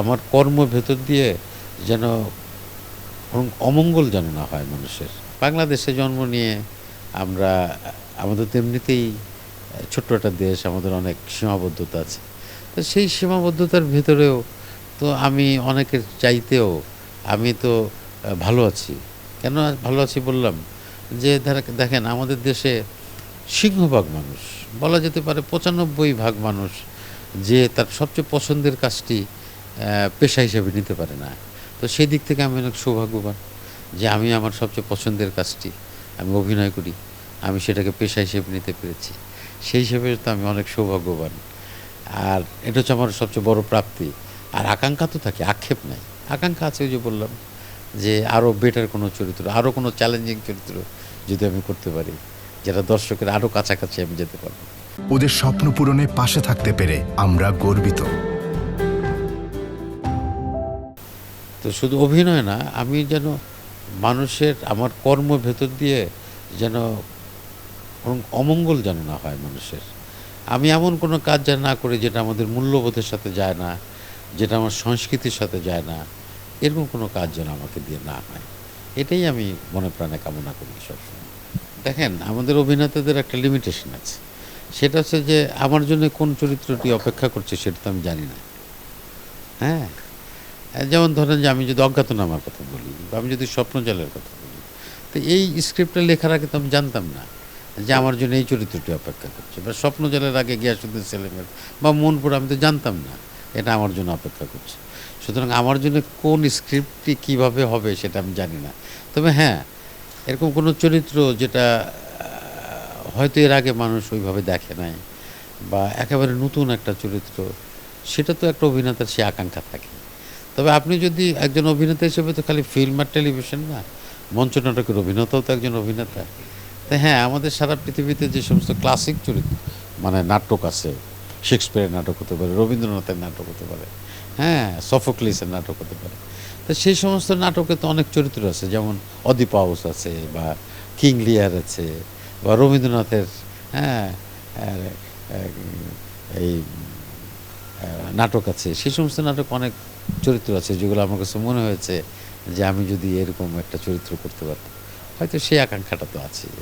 আমার কর্মের ভেতর দিয়ে যেন অমঙ্গল যেন না হয় মানুষের। বাংলাদেশে জন্ম নিয়ে আমরা আমাদের তো এমনিতেই ছোট্ট একটা দেশ, আমাদের অনেক সীমাবদ্ধতা আছে। তো সেই সীমাবদ্ধতার ভেতরেও তো আমি অনেকের চাইতেও আমি তো ভালো আছি। কেন ভালো আছি বললাম? যে দেখেন আমাদের দেশে সিংহভাগ মানুষ, বলা যেতে পারে ৯৫ ভাগ মানুষ যে তার সবচেয়ে পছন্দের কাজটি পেশা হিসেবে নিতে পারে না। তো সেই দিক থেকে আমি অনেক সৌভাগ্যবান যে আমি আমার সবচেয়ে পছন্দের কাজটি আমি অভিনয় করি। আমি সেটাকে পেশা হিসেবে নিতে পেরেছি। সেই হিসেবে তো আমি অনেক সৌভাগ্যবান। আর এটা হচ্ছে আমার সবচেয়ে বড় প্রাপ্তি। আর আকাঙ্ক্ষা তো থাকে, আক্ষেপ নাই। আকাঙ্ক্ষা আছে ওই যে বললাম যে আরও বেটার কোনো চরিত্র, আরও কোনো চ্যালেঞ্জিং চরিত্র যদি আমি করতে পারি, যেটা দর্শকের আরও কাছাকাছি আমি যেতে পারবো। ওদের স্বপ্ন পূরণে পাশে থাকতে পেরে আমরা গর্বিত। তো শুধু অভিনয় না, আমি যেন মানুষের আমার কর্মের ভেতর দিয়ে যেন অমঙ্গল যেন না হয় মানুষের। আমি এমন কোনো কাজ যেন না করি যেটা আমাদের মূল্যবোধের সাথে যায় না, যেটা আমার সংস্কৃতির সাথে যায় না, এরকম কোনো কাজ যেন আমাকে দিয়ে না হয়। এটাই আমি মনে প্রাণে কামনা করি সবসময়। দেখেন আমাদের অভিনেতাদের একটা লিমিটেশন আছে। সেটা হচ্ছে যে আমার জন্য কোন চরিত্রটি অপেক্ষা করছে সেটা তো আমি জানি না। হ্যাঁ? যেমন ধরেন যে আমি যদি অজ্ঞাতনামার কথা বলি বা আমি যদি স্বপ্নজালের কথা বলি, তো এই স্ক্রিপ্টটা লেখার আগে তো আমি জানতাম না যে আমার জন্য এই চরিত্রটি অপেক্ষা করছে, বা স্বপ্নজালের আগে গিয়াসুদ্দিন সেলিমের বা মনপুর আমি তো জানতাম না এটা আমার জন্য অপেক্ষা করছে। সুতরাং আমার জন্য কোন স্ক্রিপ্টটি কীভাবে হবে সেটা আমি জানি না। তবে হ্যাঁ, এরকম কোনো চরিত্র যেটা হয়তো এর আগে মানুষ ওইভাবে দেখে নাই বা একেবারে নতুন একটা চরিত্র, সেটা তো একটা অভিনেতার সে আকাঙ্ক্ষা থাকে। তবে আপনি যদি একজন অভিনেতা হিসেবে তো খালি ফিল্ম আর টেলিভিশন না, মঞ্চনাটকের অভিনেতাও তো একজন অভিনেতা। তো হ্যাঁ, আমাদের সারা পৃথিবীতে যে সমস্ত ক্লাসিক চরিত্র মানে নাটক আছে, শেক্সপিয়ারের নাটক হতে পারে, রবীন্দ্রনাথের নাটক হতে পারে, হ্যাঁ, সফোক্লিসের নাটক হতে পারে। তো সেই সমস্ত নাটকে তো অনেক চরিত্র আছে, যেমন অদিপাউস আছে বা কিং লিয়ার আছে বা রবীন্দ্রনাথের, হ্যাঁ, আর, এই নাটক আছে। সেই সমস্ত নাটক অনেক চরিত্র আছে যেগুলো আমার কাছে মনে হয়েছে যে আমি যদি এরকম একটা চরিত্র করতে পারতাম, হয়তো সেই আকাঙ্ক্ষাটা তো আছেই।